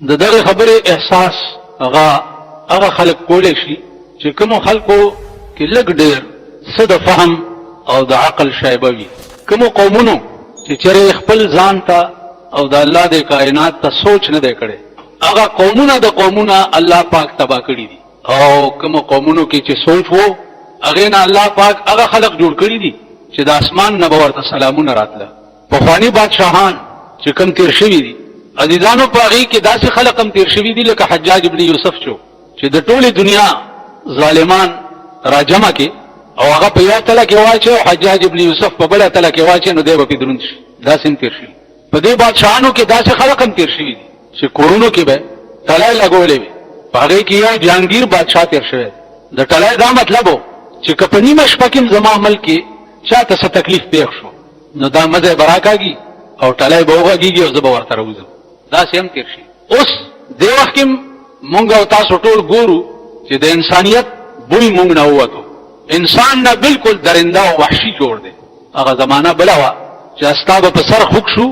د دغه خبره احساس هغه خلق کولی شي چې کوم خلکو کې لږ ډېر څه د فهم او د عقل شایبه وي. کوم قومونو چې چېرې خپل ځان ته او د الله د کائنات ته سوچ نه دی کړی، هغه قومونه د قومونه الله پاک تباه کړي دي. او کوم قومونو کې چې سوچ وو هغې نه الله پاک هغه خلق جوړ کړي دي چې د اسمان نه به ورته سلامونه راتله. پخواني بادشاهان چې کوم تیر شوي دي عزیزانو، په هغې کې داسې خلق هم تیر شوي دي لکه حجاج ابن یوسف چې د ټولې دنیا ظالمان راجمع کې او هغه په یوه تله کې واچي او حجاج ابن یوسف په بله تله کې واچي، نو دی به پې دروند شي. داسې هم تیر شوي. په دې بادشاهانو کې داسې خلق هم تیر شوي دي چې کورونو کې به تلی لګولې وي. په هغې کې یو جهانګیر بادشاه تیر شوی. د ټلی دا مطلب و چې که په نیمه شپه کې زما ملک کې چا ته څه تکلیف پېښ شو نو دا مزی به راکاږي او ټلی به وغږېږي او زه به ورته راوځم. داسې هم تیر شي. اوس دې وخت کې مونږ او تاسو ټول ګورو چې د انسانیت بوی مونږ نه ووتو. انسان نه بلکل درنده او وحشي جوړ دی. هغه زمانه بله وه چې ستا به په سر خوږ شو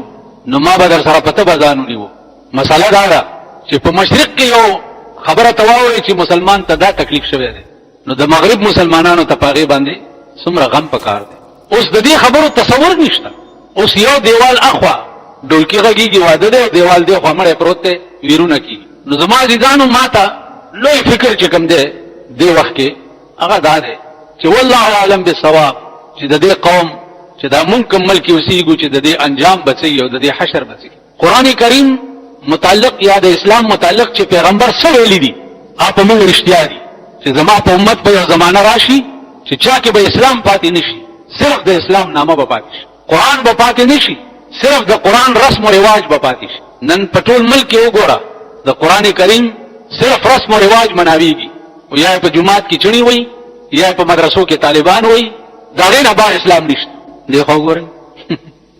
نو ما به در سره پته به ځان ونیو. مسله دا ده چې په مشرق کې یو خبره ته واورئ چې مسلمان ته دا تکلیف شوی دی، نو د مغرب مسلمانانو ته په هغې باندې څومره غم پکار دی. اوس د دې خبرو تصور نشته. اوس یو دیوال اخوا ډولکي غږېږي، واده دی، دیوال دی خوا مړی پروت دی، ویرونه کېږي. نو زما عزیزانو ما ته لوی فکر چې کوم دی دې وخت کې هغه دا دی چې والله اعلم بالصواب چې د دې قوم چې دا مونږ کوم ملک کې اوسېږو چې د دې انجام به څه او د دې حشر به څه. قرآن کریم متعلق یا د اسلام متعلق چې پیغمبر څه ویلي دي هغه په موږ رښتیا دي چې زما په امت په یو زمانه راشي چې چا کې به اسلام پاتې نشي، صرف د اسلام نامه به پاتې شي، قرآن به پاتې نشي، صرف د قرآن رسم و رواج به پاتې شي. نن په ټول ملک کې وګوره د قرآن کریم صرف رسم و رواج مناویږي، او یا په جماعت کې چڼي وي یا په مدرسو کې طالبان وي، د هغې نه بار اسلام نشته. دی خو وګورئ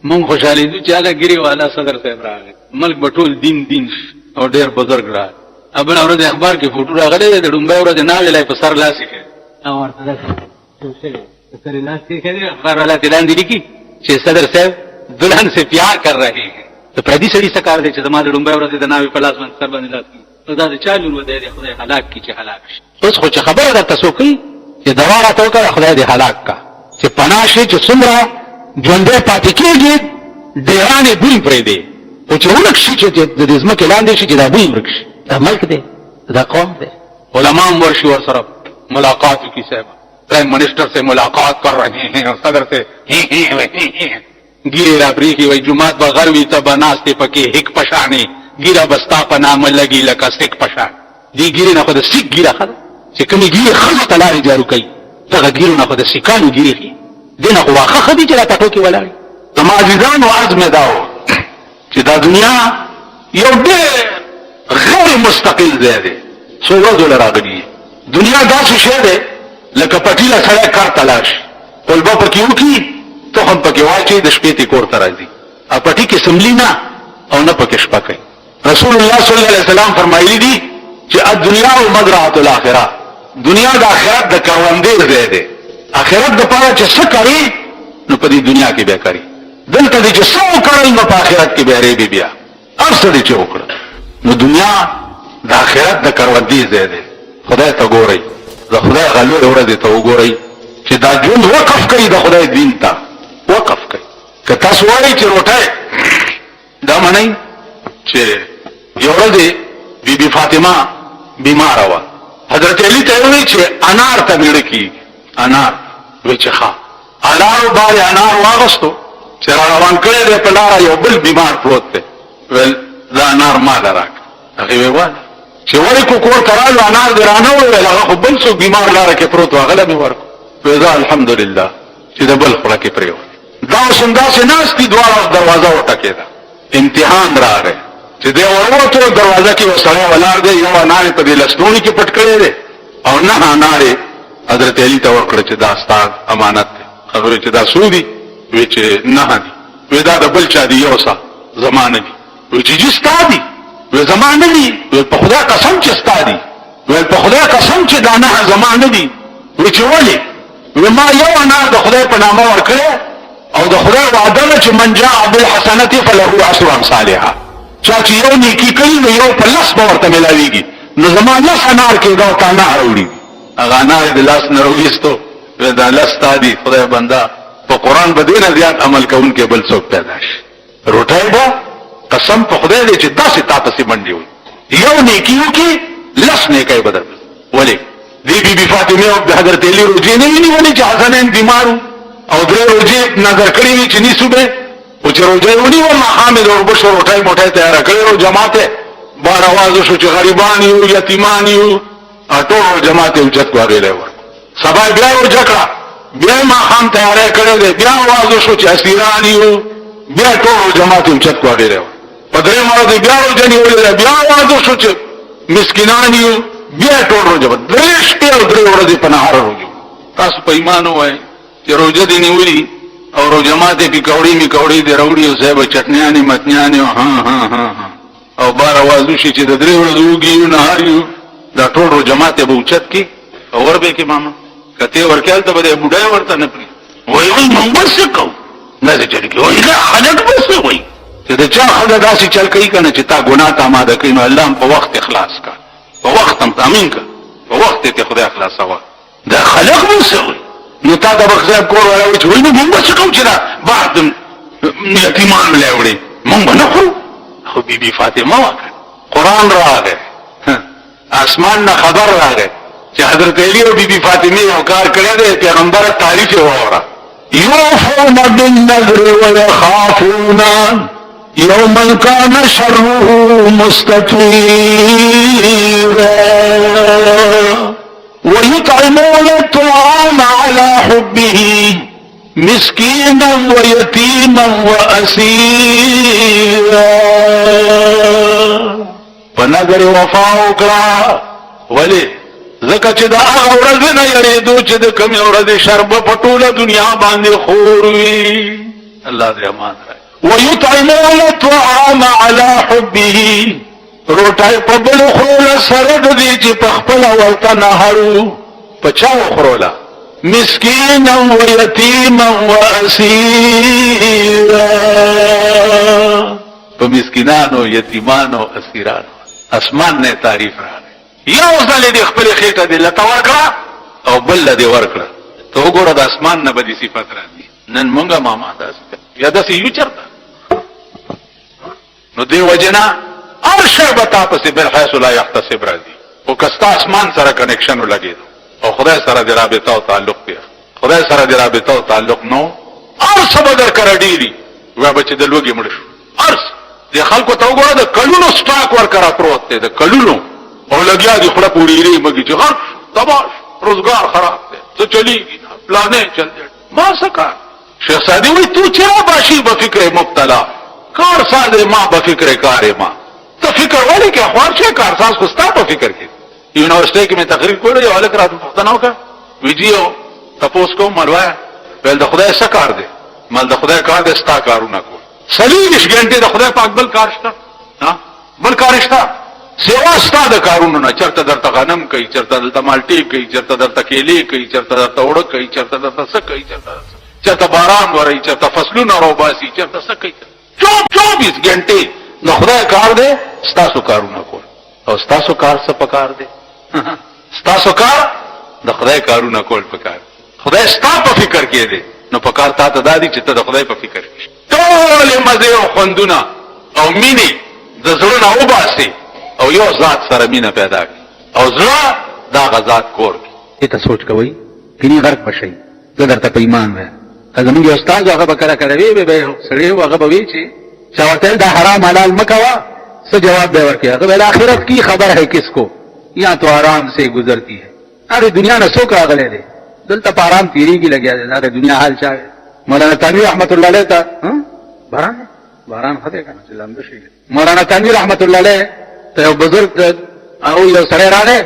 مونږ خوشحالېدو چې هغه ګیرې والا صدر صاحب راغی، ملک به ټول دین او ډېر بزرګ راغی. بله ورځ اخبار کې فوټو راغلی دی، د ډومبۍ ورځې ناوې لا یې په سر لاس کړی او ورته داسې سر لاس کړی، اخبار والا کې لاندې لیکي چې صدر صاحب دلہن سے پیار کر رہے ہیں. د پردي سړي څه کار دی چې زما د ډومبۍ ورځې د ناوې په لاس باندې سر باندې لاس کړي؟ نو دا د چا لور دی خدای هلاک کړي چې هلاک شي. اوس خو چې خبره درته څوک کوي چې دوا راته وکړه خدای دې هلاک کا چې پناه شي چې څومره ژوندی پاتې کېږي ډېرانې بوی پرېږدي، خو چې ورک شي چې د دې ځمکې لاندې شي چې دا بوی ورک شي. دا ملک دی، دا قوم دی. علما هم ورشي ورسره ملاقات وکړي، صاحب پرائم منسٹر سے ملاقات کر رہے ہیں اور صدر سے گیرے را پریخي وای جماعت به غر وي ته به ناستې پکې هک پشانې ګیره به ستا په نامه لګي لکه سک پشان. دې ګیرې نه خو د سک ګیره ښه ده چې کومې ګیرې ښځو ته لارې جارو کوي، دغه ګیرو نه خو د سکانو ګیرې ښي. دې نه خو واښه ښه دي چې دا پټو کې ولاړې. زما عزیزانو عرض مې دا و چې دا دنیا یو ډېر غیر مستقل ځای دی، څو ورځو له راغلي. دنیا داسې شی دی لکه پټیله سړی کار ته لاړ شي، قلبه پکې وکړي، تخم پکې واچوي، د شپې تې کور ته راځي. پټي کې سملي نه او نه پکې شپه کوي. رسول الله صلی الله علیه وسلم فرمایلی دي چې الدنیا مزرعة الاخره، دنیا د آخرت د کروندې ځای دی. آخرت دپاره چې څه کوي نو په دې دنیا کې بیا کوي، دلته دې چې څه وکړل نو په آخرت کې بیا ریبې بیا هر څه دې چې وکړل. نو دنیا د آخرت د کروندې ځای دی. خدای ته ګورئ، د خدای غلوې ورځې ته وګورئ چې دا ژوند وقف کوي د خدای دین ته، وقف کوي. که تاسو وایئ چې روټۍ دا منئ چې یو ورځ بی بی فاطمه بیماره وه، حضرت علي ته یې وویل چې انار ته میړه کېږي. انار وایي چې ښه. انارو بار انار واغستو چې را روان کړی دی په لاره یو بل بیمار پروت دی، ویل دا انار ما له راکړه. هغې ویې واله چې ولې کو کور ته رالو انار دې رانه وویل، هغه خو بل څوک بیمار لاره کې پروت و هغه له مې ورکړو. ویې زه الحمدلله چې د بل خوله کې پرېوت. دا اوس همداسې ناست دي، دواړه دروازه وټکېده، امتحان راغی چې دی وروتو دروازه کې یو سړی ولاړ دی، یو انار یې په دې لستوڼي کې پټ کړی دی او نه انار یې حضرت علي ته ورکړه چې دا ستا امانت دی. خبرې چې دا څو دي؟ وی چې نه دي. وی دا د بل چا دي، یو څه زما نه دي. وی چې جي ستا دي؟ وی زما نه دي. وی په خدای قسم چې ستا دي. وی په خدای قسم چې دا نه زما نه دي. وی چې ولې؟ وی ما یو انار د خدای په نامه ورکړی او د خدای وعده ده چې من جاء بالحسنة فله عشر امثالها، چا چې یو نیکي کوي نو یو په ته ملاویږي نو زما لس انار کېده او تا نه راوړي هغه انار د لاس نه راویستو دا لس تا دي خدای بنده په قرآن به دې نه زیات عمل کوونکی بل څوک پیدا شي روټۍ به قسم په خدای دی چې داسې تا پسې منډې وي یو نیکي وکړي لس نیکۍ به در ولې دی بی بی فاطمه او د حضرت علی روجې نه ویني ولې چې حسنین بیمارو او درې روجې نظر کړې وي چې نیسو به او چې روجې ونیول حامد او بشر روټۍ موټۍ تیاره کړې او جماعت بار आवाज شو چې غریبان یو یتیمان یو ټول جماعت یو چت کوغېلې و سبا بیا یو جکړه بیا ما خام تیارې کړې ده بیا आवाज شو چې اسیران یو بیا ټول جماعت یو چت کوغېلې و په درې مرده بیا ورځنی ولې بیا आवाज شو چې مسکینان یو بیا ټول روزه درې شپې او درې ورځې په نهار روزه تاسو په ایمان وای چې روزه دې نیولې او روزه ماته پکوړې میکوړې دې وروړي او صاحب چټنیانې متنیانې ها او بار आवाज شي چې د درې ورځې وګیو نهار یو دا ټول روزه ماته به اوچت کی او وربه کې ماما کته ورکل ته به بډای ورته نه پری وای مونږ څه کو نه دې چل کې وای دا خلک به وای چې دا چا خدای داسې چل کوي کنه چې تا ګناه ته آماده کوي نو الله په وخت اخلاص کا په وخت هم تامین کا په وخت ته خدای اخلاص وا دا خلق مسوي نو تا دا بخزاب کور ولا چې وای موږ څه کوو چې دا بعد یتیمان ملایوړي موږ نه خو خو بی فاطمه واکه قران راغی اسمان نه خبر راغی چې حضرت علی او بی فاطمه یو کار کړی دی پیغمبر تعریف یې وره یوفون بالنذر ويخافون يوما كان شره مستطيرا ويطعمون الطعام على حبه مسكينا ويتيما واسيرا فنذر وفا وکړه ولی زکه چې دا ورځ نه یریدو چې د کوم ورځ شرب په ټوله دنیا باندې خور وي الله دې امان راي ويطعمون الطعام على حبه روټای په بل خور سره د دې چې په خپل ورته نه هرو پچا خرولا مسکینا ويتیما واسیرا په مسکینانو یتیمانو اسیرانو اسمان نه تعریف راغی یو ځل دې خپل خېټه دې لته ورکړه او بل دې ورکړه ته وګوره د اسمان نه بدی صفات راځي نن مونږه ماما داس یا داسې یو چرته نو دی وجنا ارشه بتا پسې بل حيث لا يحتسب راځي او کستا اسمان سره کنیکشن ولګي او خدای سره د رابطه او تعلق دی خدای سره د رابطه او تعلق نو ارشه بدر کړه ډیری وا بچ د لوګي مړ شو ارس د خلکو ته وګوره د کلونو سٹاک ورکړه پروت دی د کلونو او لګیا دي خپل پوری لري مګي چې غر تباش روزګار خراب دی څه چلیږي پلانې چل دی ما سکا شیخ سعدی وی تو چرا باشی بفکر مبتلا کار ساز ما بفکر کار ما تو فکر والی کیا خوار چه کار ساز خستا په فکر کې یونیورسيټي کې مې تقریر کړی او الک راتو پښتنه وکړه ویډیو تاسو کوم مروایا ول د خدای څخه کار دی مال د خدای کار دی ستا کارونه کو سلیش ګنټه د خدای پاک بل کار شته ها بل کار شته سیوا ستا د کارونو نه چرته درته غنم کوي چرته درته مالټي کوي چرته درته کېلې کوي چرته درته وړه کوي چرته درته څه کوي چرته باران وري چرته فصلونه روباسي چرته څه کوي 24 غنټه د خدای کار دی ستاسو کارونه کول او ستاسو کار څه پکار دی ستاسو کار د خدای کارونه کول پکار خدای ستاسو په فکر کې دی نو پکار تا ته دادی چې ته د خدای په فکر کې ټول مزه او خوندونه او مینه د زړه او باسي او یو ذات سره مینه پیدا کی او زړه دا غزاد کور کی ته سوچ کوي کینی غرق بشي زه درته په ایمان وای زمونږ استاد هغه به کړه کوي به سړی هغه به وی چې چاوته دا حرام حلال مکوا څه جواب دی ورکړي هغه ول اخرت کی خبر ہے کس کو یا تو آرام سے گزرتی ہے ارے دنیا نه څوک راغله دي دلته په آرام تیریږي لګیا دي دا دنیا حال چا مولانا تنویر رحمت الله علیه ته باران خدای کنه چې لمده شي مولانا تنویر رحمت الله علیه ته یو بزرگ او یو سره راغی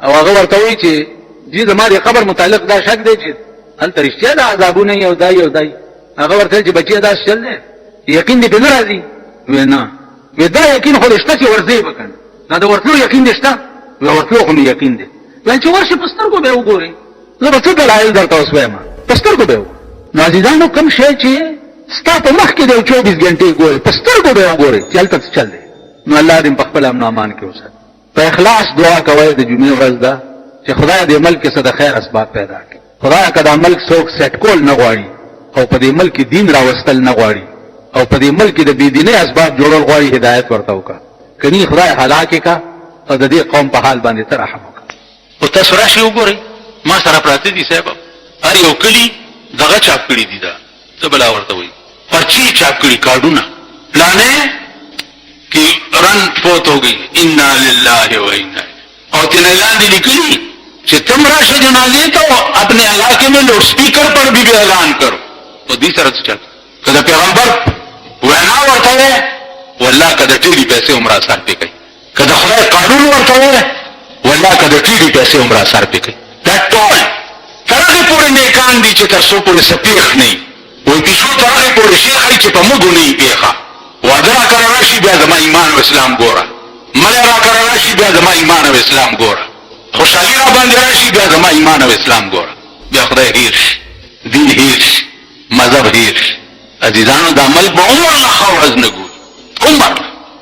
او هغه ورته وی چې دې زموږ قبر متعلق دا شک دی چې هل ترشتیا دا عذابونه یو دای هغه ورته چې بچی دا شل دی یقین دې به ناراضي وینا ودا یقین خو دشته چې ورځي وکړي دا د ورتلو یقین دشته ورتلو خو یقین دی وای چې ورشي پستر کو به وګوري زه به څه دلایل درته وسوایم پستر کو به نازیدانو کم شي چې ستا په مخ کې د 24 غنټې ګوري پستر کو به وګوري چلته چل دی نو الله دې په خپل امن امان کې اوسه په اخلاص دعا کوي د جمعې ورځ ده چې خدای دې ملک کې څه د خیر اسباب پیدا کړي. خدای که دا ملک څوک سیټ کول نه غواړي او په دې ملک دین راوستل نه غواړي او په دې ملک د بيدینۍ اسباب جوړول غواړي، هدایت ورته وکړه. کني خدای هلاکه کا او د دې قوم په حال باندې ته رحم وکړه. او تاسو راشي وګورئ، ما سره پراته دي صاحب، هر یو کلی دغه چاپ کړي دي، دا څه بلا ورته وایي، پرچی چاپ کړي، کارډونه پلانې کې رن فوت ہو گئی، انا للہ و انا، اور تین اعلان دی نکلی کہ تم راشه جنازے تو اپنے علاقے میں لاؤڈ سپیکر پر بھی اعلان کرو. تو دی سره چل کله پیغمبر وینا ورته وي والله کده ټیلی پیسې عمره سر پې کوي، کده خدای قانون ورته وي والله کده ټیلی پیسې عمره سر پې کوي. دا ټول ترغه پورې نیکان دي چې تاسو پورې سپیخ نه وي، پیشو ترغه پورې شیخ چې په موږ نه پیخه وعده را کړی راشي، بیا زما ایمان او اسلام ګوره، مړی را کړی راشي، بیا زما ایمان او اسلام ګوره، خوشحالي را باندې راشي، بیا زما ایمان او اسلام ګوره، بیا خدای هیر شي، دین هیر شي، مذهب هیر شي. عزیزانو د عمل په عمر نه ښه ورځ نه ګوري، عمر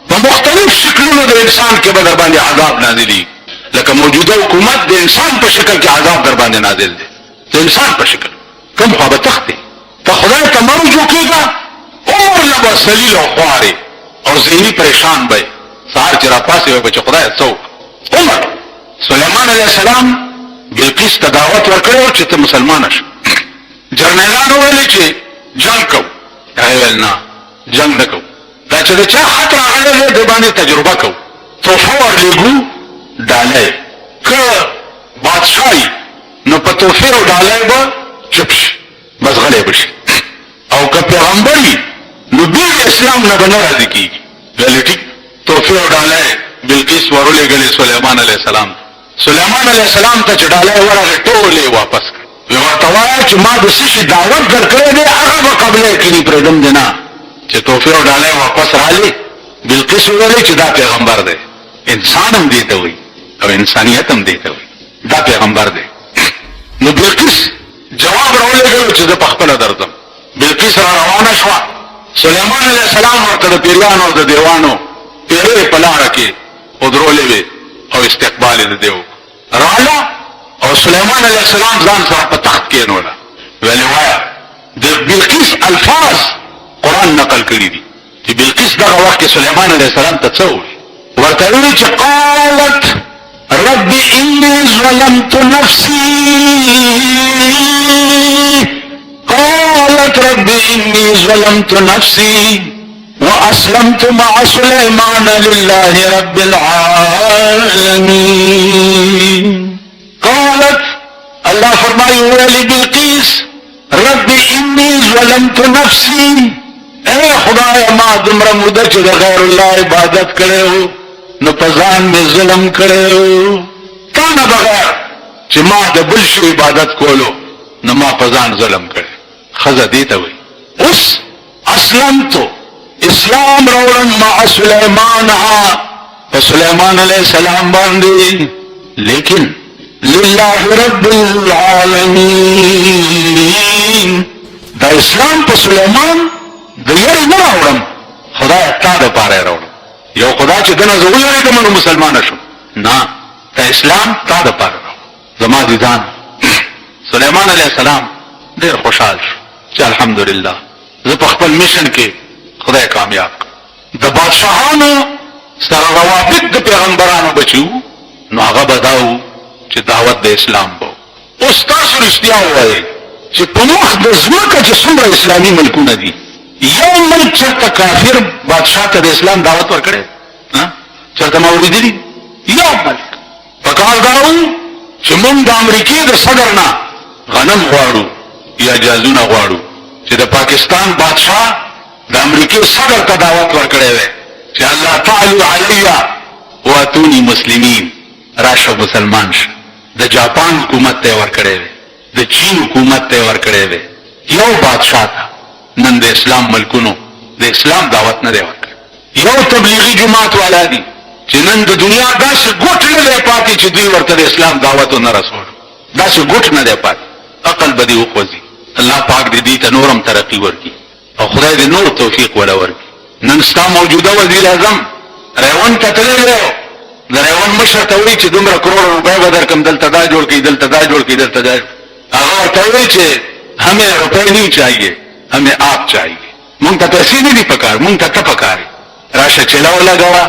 په مختلف شکلونو د انسان کې به در باندې عذاب نازلي، لکه موجوده حکومت د انسان په شکل کې عذاب در باندې نازل دی، د انسان په شکل. کوم خوا به تختې ته خدای ته مه رجوع کېږه، عمر نه به سلیل او خوارې او ذهني پریشان به سهار چې را پاسې وی به چې خدای څه وکړه. عمر سلیمان علیه السلام بلقیس ته دعوت ورکړی چې ته مسلمانه شه. جرنیلانو ویلې چې جنګ کوو، هغې ویل نه جنګ نه کوو، دا چې د چا خط راغلی دی د باندې تجربه کوو، تحفه ورلېږو ډالۍ، که بادشاهي نو په تحفې او ډالۍ به چپ شي، بس غلی به شي، او که پیغمبري نو بیا اسلام نه به نه راضي کېږي. ویلې ټیک تحفې او ډالۍ بلقیس ورولېږلې سلیمان علیه السلام. سلیمان علیه السلام ته چې ډالۍ ورغې ټولې واپس کړ. ورته وایه چې ما د څه شي دعوت درکړی دی هغه به قبلی کړي، پرېږدم دې نه. چې تحفې او ډالۍ واپس رالې، بلقیس وویلې چې دا پیغمبر دی. انسان هم دې ته وایي او انسانیت هم دې ته وایي، دا پیغمبر دی. نو بلقیس جواب راولېږلو چې زه په خپله درځم. بلقیس را روانه شوه، سلیمان علیه السلام ورته د پیریانو او د دیوانو پیرې په لاره کې ودرولې وې او استقبال یې د دې وکړو. راله او سلیمان علیه السلام ځان سره په تخت کېنوله، ویلې وایه د بلقیس الفاظ قرآن نقل کړي دي چې بلقیس دغه وخت کې سلیمان علیه السلام ته څه وویل، ورته ویلي چې قالت رب انی ظلمت نفسی، قالت رب انی ظلمت نفسی واسلمت مع سلیمان لله رب العالمین. قالت اللہ فرمائی ویلی بلقیس رب انی ظلمت نفسی، اے خدای ما دمرا موده چې د غیر الله عبادت کړو نو پزان میں ظلم کړو، تا نه بغیر چې ما د بل شي عبادت کولو نو ما پزان ظلم کړو. خزه دیتا وی اس اسلمتو اسلام روڑن مع سلیمان سلیمان علیہ السلام باندې، لیکن للہ رب العالمین دا اسلام په سلیمان د یری نه راوړم، خدای تا د پاره راوړم. یو خدای چې دنه زه ویریږم نو مسلمان شم، نه دا اسلام تا د پاره راوړم. زما دي ځان سلیمان علیہ السلام ډېر خوشحال شو چې الحمدلله زه په خپل میشن کې خدای کامیاب کړ. د بادشاهانو سره روابط د پیغمبرانو بچو نو هغه به دا و چې دعوت د اسلام به. اوس تاسو رښتیا ووایئ چې په مخ د ځمکه چې څومره اسلامي ملکونه دي، یو ملک چېرته کافر بادشاه ته د اسلام دعوت ورکړی چېرته ما اورېدلي؟ یو ملک. پکار دا و چې موږ د امریکې د صدر نه غنم غواړو یا جازونه غواړو چې د پاکستان بادشاه د امریکې صدر ته دعوت ورکړی دی چې الله تعالی علی واتونی مسلمین، راشه مسلمان شه. د جاپان حکومت ته ورکړی دی، د چین حکومت ته ورکړی دی، یو بادشاه ته نن د اسلام ملکونو د اسلام دعوت نه دی ورکړی. یو تبلیغي جماعت والا دي چې نن د دنیا داسې ګوټ نه دی پاتې چې دوی ورته د اسلام دعوت ونه رسولو، داسې ګوټ نه دی پاتې. عقل به دې وخوځي، الله پاک دې دې ته نورم ترقي ورکړي او خدای دې نور توفیق ولا ورکړي. نن ستا موجوده وزیر اعظم ریوان ته تللی دی، د ریوان مشر ته وایي چې دومره کروڑ روپۍ به درکړم دلته دا جوړ کړي دلته دا جوړ کړي دلته دا هغه ورته وایي چې हमें रुपए नहीं चाहिए हमें आप चाहिए مونږ ته پیسې نه دي پکار مونږ ته ته پکار راشه چلا ولګوا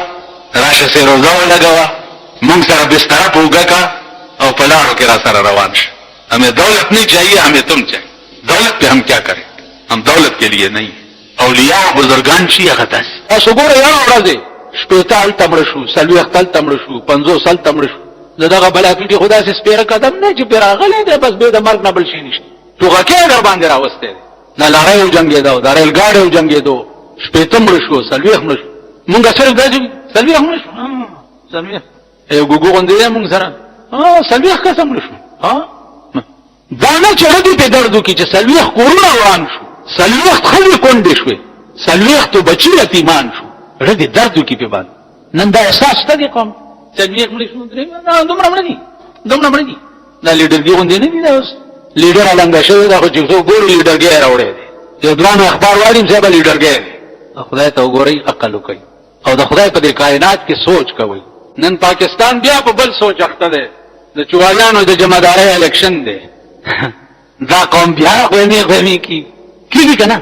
راشه سه روزه ولګوا مونږ سره بستر پوګه کا او پلاړو کې را سره روان شي हमें दौलत नहीं चाहिए हमें तुम चाहिए दौलत पे हम क्या करें हम दौलत के लिए नहीं اولیاء او بزرگان شي هغه تاسو تاسو ګوره یو ورځ شپږ تمړ شو سلوي خپل تمړ شو 50 سال تمړ شو دغه بلا کې خدا سي سپیره قدم نه چې پیراغلې ده بس به د مرګ نه بل شي نشته توګه کې در باندې راوسته نه لړایو جنگي دا د ریل ګاډیو جنگي دو شپې تمړ شو سلوي هم شو مونږ سره داسې سلوي هم شو سلوي یو ګوګو غوندې مونږ سره سلوي قسم شو دا نه چې ردی په دردو کې چې سلوي کورونه روان شو سلوي خلک کونډې شوې سلوي ته بچی یتیمان شو ردی دردو کې په باندې نن دا احساس ته دي قوم سلوي مړ شو درې دومره مړ دي دا لیډر دی غوندې نه دي دا اوس لیډر علنګ شوی دا خو چې څو ګور لیډر ګي راوړی دی یو ځوان اخبار وایم چې به لیډر ګي خدای ته وګورئ عقل وکړي او د خدای په دې کائنات کې سوچ کوي نن پاکستان بیا په بل سوچ اخته دی د چوالانو د جمعدارۍ الیکشن دی دا قوم بیا غوېمې کیږي که نه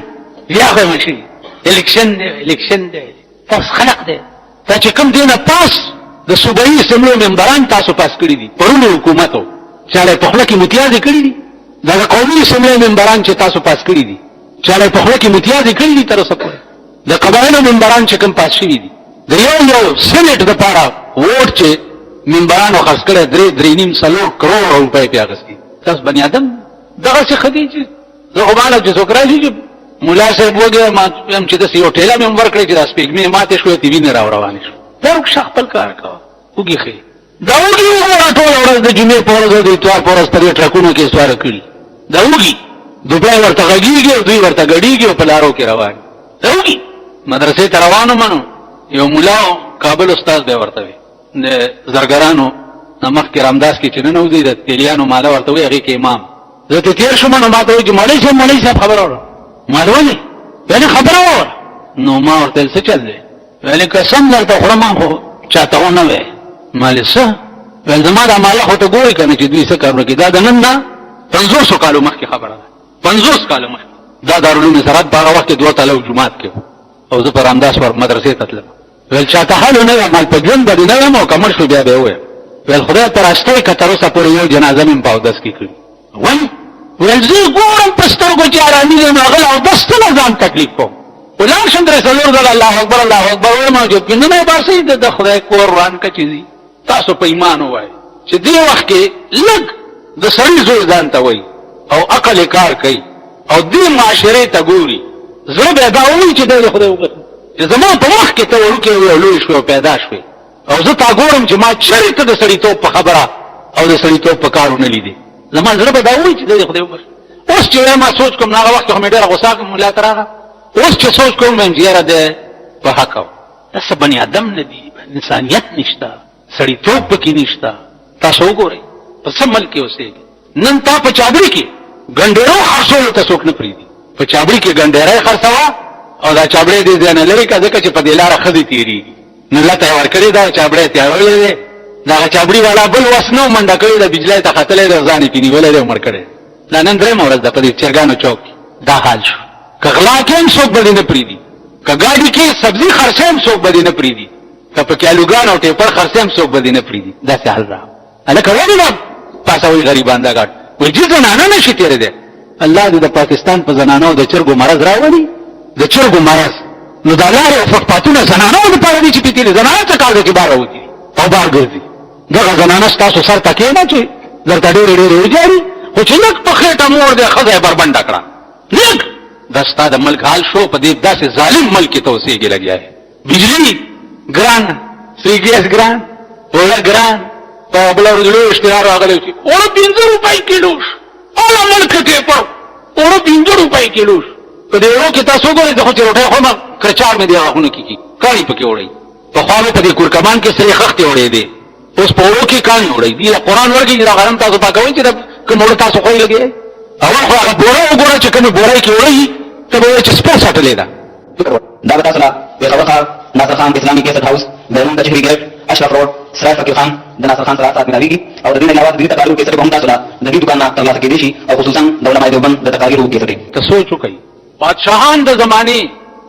بیا غوېمه شي الیکشن دی تاسو خلق دی دا چې کوم دی نه پاس د صوبایي اسمبلو ممبران تاسو پاس کړي دي پرونو حکومتو چاله په خپل کې متیازې کړي دي دا قومي اسمبلی ممبران چې تاسو پاس کړي دي چاله په خپل کې متیازې کړي دي تر اوسه پورې د قبایلو ممبران چې کوم پاس شوي دي د یو سېنیټ لپاره ووټ چې ممبرانو خرڅ کړی 3.5 کروڑ روپۍ پې اخیستي تاسو بني ادم دغه څه ښه دي چې زه خو ماله چې څوک راشي چې ملا صاحب وګوره ما هم چې داسې یو ټېله مې هم ورکړې چې دا سپېږمې ماتې شوې تې وینې روانې شو دا رخصه خپل کار کوه وږي ښې دا وږي وګوره ټوله ورځ د جمعې په ورځ او د اتوار په ورځ پر دې ټرکونو کې سواره کړي دا وږي دوبۍ ورته غږېږي او دوی ورته ګډېږي او په لارو کې روان دا وږي مدرسې ته روانو منو یو ملا کابل استاد دی ورته وي د زرګرانو نه مخکې رامداس کې چې ننوځي د تیلیانو ماله ورته وي هغې کې امام زه ته تېر شوم نو ما ته وایي چې مولوي صاحب خبره وره ما ته ولې یعنې خبره ووره نو ما ورته ویل څه چل دی ویلې قسم درته خورم خو چاته ونه وی ما ویل څه ویل زما دا ماله خو ته ګورې که نه چې دوی څه کارونه کوي دا د نن نه 500 کالو مخکې خبره ده 50 کالو مخکې دا دارالعلوم زراعت په هغه وخت کې 2 تاله جومات کې او زه په رامداس مدرسې ته تلم ویل چاته حالو نه یم مال په ژوند باندې نه یم او که مړ شو بیا به یې ووایم ویل خدای ته راستی که تر اوسه پورې یو جنازه مې په اودس کې کړي ولې ویل زه ګورم په سترګو چې ارامي یم هغه اودس ته نه ځان تکلیف کوم ولاړ شم درې څلور ځله الله اکبر وایم او چې پنځه نه باسئ د خدای کور روان که چې ځي تاسو په ایمان ووایئ چې دې وخت کې لږ د سړي زوی ځان ته وایي او عقل یې کار کوي او دې معاشرې ته ګوري زړه به دا وایي چې دی د خدای وبخښي چې زما په وخت کې ته وړوکی وې او لوی شوې او پیدا شوې او زه تا ګورم چې ما چېرته د سړیتوب په خبره او د سړیتوب په کار ونه لیدې زما زړه به دا وایي چې دی د خدای وبخښي اوس چې ما سوچ کوم هغه وخت کې خو مې ډېره غوسه کوم ملا ته راغله اوس چې سوچ کوم وایم چې یاره دی په حق و دا څه بني ادم نه دي انسانیت نشته سړیتوب پکې نشته تاسو وګورئ په څه ملک کې اوسېږي نن تا په چابړي کې ګنډېرو خرڅولو ته څوک نه پرېږدي په چابړي کې ګنډېری خرڅوه او دا چابړی دې ځای نه لرې که ځکه چې په دې لاره ښځې تېرېږي نو لته یې ورکړې دا چابړی تېرولی دی دغه چابړي والا بل وس نه و منډه کړې ده بجلی ته ختلی دی ځان یې پې نیولی دی او مړ کړی دا نن درېیمه ورځ ده په دې چرګانو چوک کې دا حال شو که غلا کې هم څوک به دې نه پرېږدي که ګاډي کې سبزي خرڅه هم څوک به دې نه پرېږدي که په کیلوګان او ټیپر خرڅه هم څوک به دې نه پرېږدي داسې حال راغی هلکه ولې نه پاسوئ غریبان دا ګاډ وایي چې زنانه نه شي تېرېدی الله دې د پاکستان په زنانو د چرګو مرض راولي د چرګو مرض نو دا لارې او فټپاتونه زنانو دپاره دي چې پېتېلي زنانه څه کار دی چې بار راوځي او بار ګرځي دغه زنانه ستاسو سر ته کښېنه چې درته ډېرې ډېرې وجاړي خو چې لږ په خېټه مور دی ښځه یې بربنډه کړه لږ دا ستا د ملک حال شو په دې داسې ظالم ملک کې ته اوسېږي لګیا یې بجلي ګران فری ګیس ګران اوړه ګران په بله ورځ لوی اشتهار راغلی چې اوړه 5 روپۍ کیلو شو اوله ملک کې په اوړه 5 روپۍ کیلو شو په دې اوړو کې تاسو وګورئ زه خو چې روټۍ خورم کرچاړ مې دې غاښونو کې کاڼي پکې وړئ پخوا مې په دې کورکمان کې سرې خښتې وړې دي اوس په اوړو کې کاڼي وړئ دي قرآن ورکړي چې دا غنم تاسو پاکوئ چې کوم اوړه تاسو خوی لګئ اول خو هغه بوره وګوره چې کومې بورۍ کې وړئ ته به وایې چې سپور ساتلې ده دا به تاسو له پېښور ښار ناصر خان اسلامي کیسټ هاوس بیرون د چهري ګیټ اشرف روډ سراج فقیر خان د ناصر خان سره سات ملاویږي او د دې نه علاوه د دې تقاریرو کې څه هم تاسو ته د دې دکان نه ترلاسه کېدای شي او خصوصا د علماء دیوبند د تقاریرو کې څه ته سوچ وکړئ بادشاهان د زمانه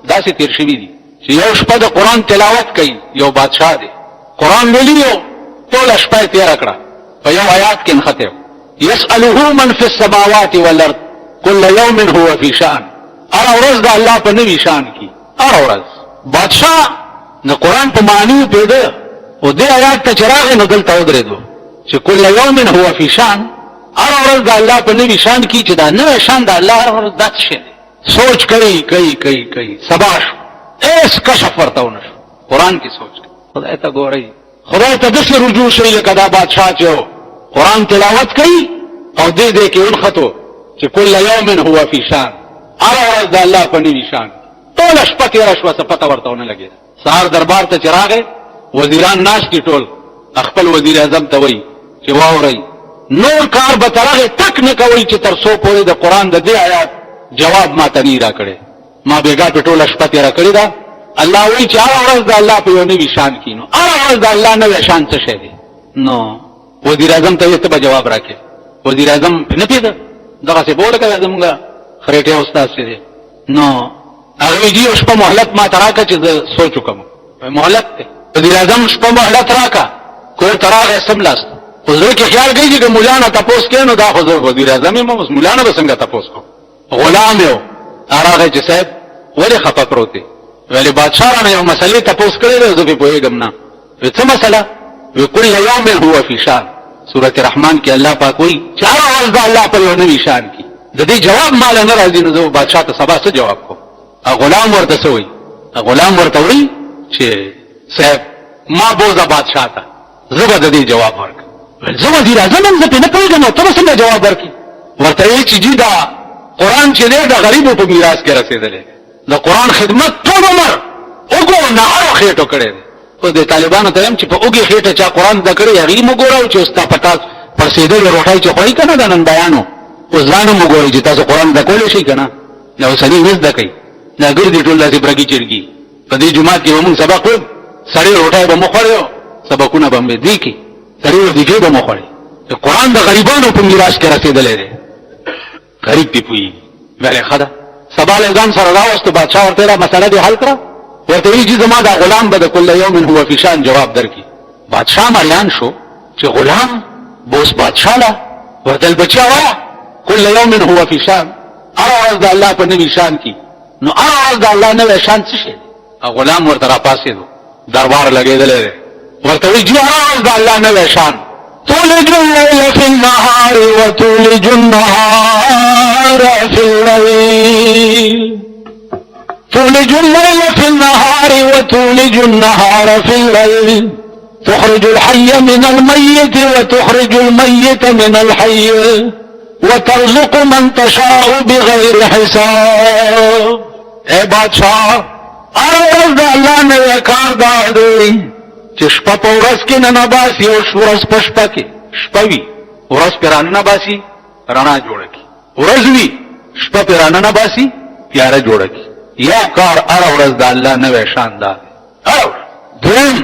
داسې تیر شوي دي چې یو شپه د قران تلاوت کوي یو بادشاہ دی قران ویلیو ټول شپه تیر کړه په یو آیات کې نخته يسأله من في السماوات والارض كل يوم هو في شان ار ورځ د الله په نوي شان کې ار ورځ بادشاہ د قران په معنی پیدا او دې آیات ته چراغ نه دلته ودرېدو چې كل يوم هو في شان ار ورځ د الله په نوي شان کې چې دا نوې شان د الله ار ورځ دات شي سوچ کوي سباش ایس کشف ورتاونه قران کې سوچ خدای ته ګورئ خدای ته دسه رجوع شي لکه دا بادشاہ چې قران تلاوت کوي او دې کې ونخته چې كل يوم هو في شان ار ورځ د الله په نوي شان ټول شپه تیر شوه څه پته ورتاونه لګي سهار دربار ته چراغه وزیران ناش دي ټول خپل وزیر اعظم ته وایي چې واورئ نور کار به ترغه تک نه کوي چې تر څو پورې د قران د دې آیات جواب ما ته نه را کړي ما بیګا په ټوله شپه تیر کړی دا الله وی چې هر ورځ د الله په یو نوي شان کینو هر ورځ د الله نوې شان څه شي دي نو وزیر اعظم ته ته جواب راکې وزیر اعظم نه پیدا دغه څه بوله کوي زموږه خریټه استاد سره نو هغه دې شپه مهلت ما تراکه چې سوچ وکم مهلت ته وزیر اعظم شپه مهلت راکا کوی تراغه سملاست حضور کې خیال کوي چې مولانا تاسو کینو دا حضور وزیر اعظم مو مولانا به څنګه تاسو کو غلام یو هغه چې صاحب ولې خپه پروتي ولی بادشاہ نه یو مسلې تاسو کړی زه په پوهیږم نه څه مسله وکل یوم هو فی شان سورۃ الرحمن کې الله پاک وایي چې هر ورځ الله په یو نوي شان کې د دې جواب مال نه راځي نو بادشاہ ته سبا څه جواب کو غلام ورته سوی غلام ورته وایي چې صاحب ما بوزا بادشاہ ته زه د دې جواب ورک زه وزیر اعظم هم زه په نه پوهیږم ته څنګه جواب ورکې ورته وایي چې جی دا قران چې د غریبو په میراث کې رسیدلې د قران خدمت ټول عمر وګور نه هغه خېټو کړي او د طالبانو ته هم چې په اوګي خېټه چا قران د کړي هغه موږ چې استا پتا پرسیدل روټای چې خوای کنه د نن بیانو او ځانو موږ چې تاسو قران د کولې شي کنه نو سړي وز د کوي دا ګرځي ټول داسې برګي چرګي په دې جمعه کې موږ سبق وو سړي روټای به مخړیو سبقونه به دې کې سړي دې کې به مخړی قران د غریبانو په میراث کې رسیدلې ده غریب دی پوي ویلې خدا سبا له ځان سره راوست بادشاہ ورته را مسله دې حل کړه ورته یی چې زما دا غلام به کل یوم هو فی شان جواب درکې بادشاہ مریان شو چې غلام بوس بادشاہ لا ورته بچا وا کل یوم هو فی شان ارواز د الله په نوي شان کې نو ارواز د الله نوې شان څه شي غلام ورته را پاسې دو دربار لګېدل ورته وی چې ارواز د الله نوې شان تولج الليل في النهار وتولج النهار في الليل تولج الليل في النهار وتولج النهار في الليل تخرج الحي من الميت وتخرج الميت من الحي وترزق من تشاء بغير حساب اے بادشاہ ارز اللہ نے کار دادی چې شپه په ورځ کې نه نباسي او ورځ په شپه کې شپه وي ورځ پر نه نباسي رڼا جوړه کی ورځ وي شپه پر نه نباسي تیاره جوړه کی یا کار ار ورځ د الله نوې شان ده او دیم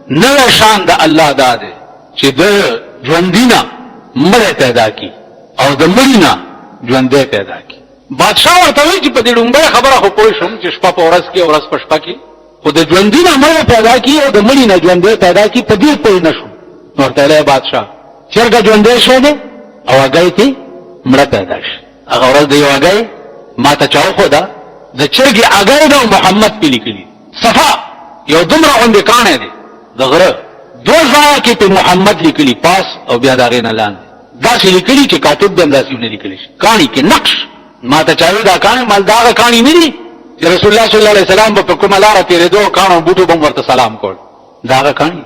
نوې شان د الله ده چې د ژوندینا مړ پیدا کی او د مړینا ژوندې پیدا کی بادشاہ ورته وی چې په دې ډومبه خبره خو پوه شوم چې شپه په ورځ کې ورځ په شپه کې خو د ژوندینا مړ پیدا کی او د مړینا ژوندې پیدا کی په دې پوه نشو ورته له بادشاہ چرګ ژوندې شه دي او هغه ته مړ پیدا شي هغه ورځ دی هغه ما ته چاو خو دا د چرګي هغه د محمد په لیکلي صفا یو دومره باندې کانه دي دغه دوزا کې په محمد لیکلي پاس او بیا دا غین اعلان دا چې لیکلي چې کاتب د انداسي نه لیکلي کانی کې نقش ما ته چاوي دا کانه مال دا کانی نه دي رسول الله صلی الله علیه وسلم په کومه لار تیرې دوه کانو بوټو بم ورته سلام کول دا کانی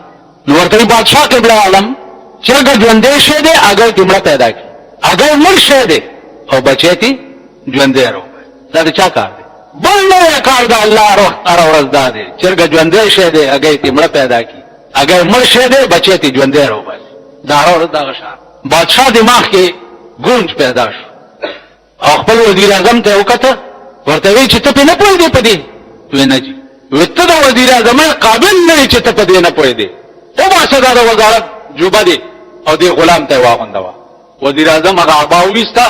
نو ورته بادشاہ قبل عالم چرګ ژوندې شه دي هغه جمله پیدا کی هغه مړ شه دي او بچیتی ژوندې ورو دا چا کار دی بل نه کار دا الله روح ار ورځ دا دی چرګ ژوندې شه دي هغه تیمړه پیدا کی هغه مړ شه دي بچیتی ژوندې ورو دا ورځ دا غشا بادشاہ دماغ کې گونج پیدا شو او خپل وزیر اعظم ته وکړه ورته وی چې ته په نه پوهې دی پدې وینه جی وته دا وزیر اعظم قابل نه چې ته پدې نه پوهې دی او ما صدا د وزارت جوبه دی او دی غلام ته واغوندوا وزیر اعظم هغه عباو وستا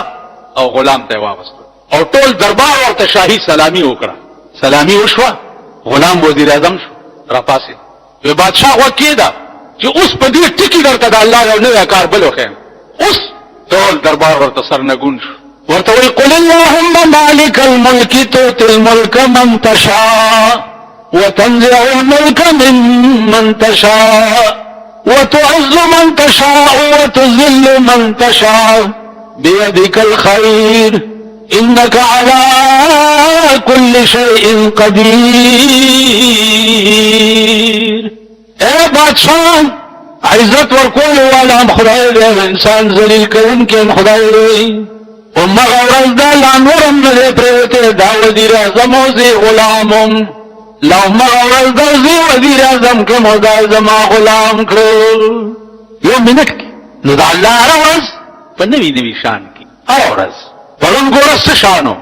او غلام ته واغست او ټول دربار ورته شاهي سلامي وکړه سلامي وشوه غلام وزیر اعظم شو را پاسه وی بادشاہ وکیدا چې اوس په دې ټکی درته د الله یو نوی کار بل وخم اوس ټول دربار ورته سرنګون شو ورته وی قل اللهم مالک الملك تؤتي الملك من تشاء وتنزع الملك ممن تشاء وتعز من تشاء وتذل من تشاء بيدك الخير إنك على كل شيء قدير. اے بادشاہ عزت ورکول والا خدای دې انسان ذلیل کون کې خدای دې او مغرض د لانورم نه پرته دا وزیر اعظم او زی غلامم لو مغرض د وزیر اعظم کې مودا زما غلام کړو یو منټ کې نو دا الله راوز په نوی نوی شان کې اورز پرون ګور څه شانو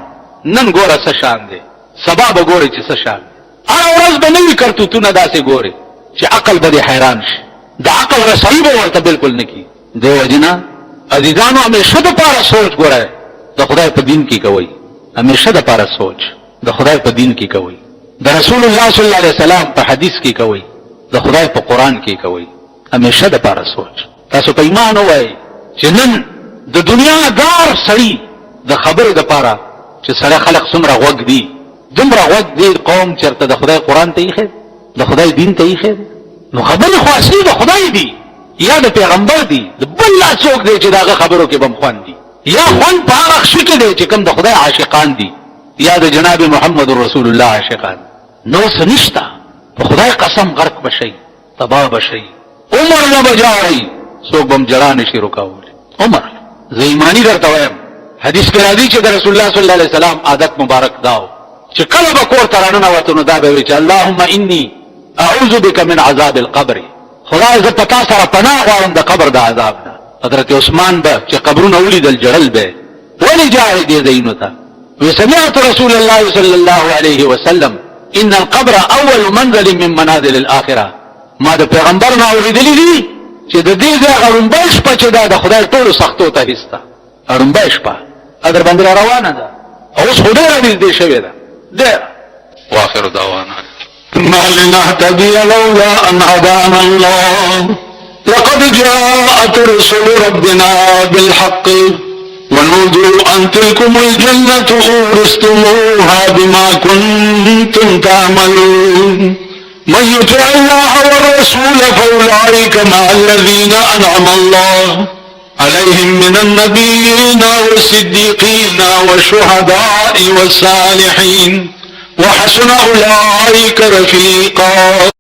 نن ګور څه شان دی سبا به ګوري چې څه شان اورز به نوی کرتوتونه داسې ګوري چې عقل به حیران شي د عقل رسایي به ورته بالکل نه کی دیو جنا عزیزانو همیشه د پاره سوچ ګورئ د خدای په دین کې کوي همیشه د پاره سوچ د خدای په دین کې کوي د رسول الله صلی الله علیه وسلم په حدیث کې کوي د خدای په قران کې کوي همیشه د پاره سوچ تاسو په ایمان وای چې نن د دنیا دار سړی د خبرې د پاره چې سړی خلق څومره غوږ دی دومره غوږ دی قوم چرته د خدای قران ته یې د خدای دین ته یې نو خبرې خو اصلي د خدای دی یا د پیغمبر دی د بل لا څوک دی چې داغه خبرو کې بم خوان دي یا خوان په هغه شي کې دی چې کوم د خدای عاشقان دي یا د جناب محمد رسول الله عاشقان نو سنشتا په خدای قسم غرق بشي تباہ بشي عمر نه بجاوي څوک بم جړا نشي رکاوي عمر زه ایمانی درته وایم حدیث کې راځي چې د رسول الله صلی الله علیه وسلم عادت مبارک داو چې کله به کور ترانه وته نو دا به وي چې اللهم انی اعوذ بك من عذاب القبر خدای ز پتا سره پناه غواړم د قبر د عذاب نه حضرت عثمان به چې قبرونه ولیدل جړل به ولی جاهد دې زینو ته وسمعت رسول الله صلی الله علیه وسلم ان القبر اول منزل من منازل الاخره ما د پیغمبر نه اوریدلی دي چې د دې ځای غړومبه شپه چې د خدای ټول سختو ته هستا غړومبه شپه اگر باندې روانه ده اوس خدای دې شوی ده ده واخر دعوانا ما لنهتدي لولا أن هدانا الله لقد جاءت رسل ربنا بالحق ونودوا أن تلكم الجنة أورثتموها بما كنتم تعملون من يطع الله والرسول فأولئك مع الذين أنعم الله عليهم من النبيين والصديقين والشهداء والصالحين وحسن أولئك رفيقا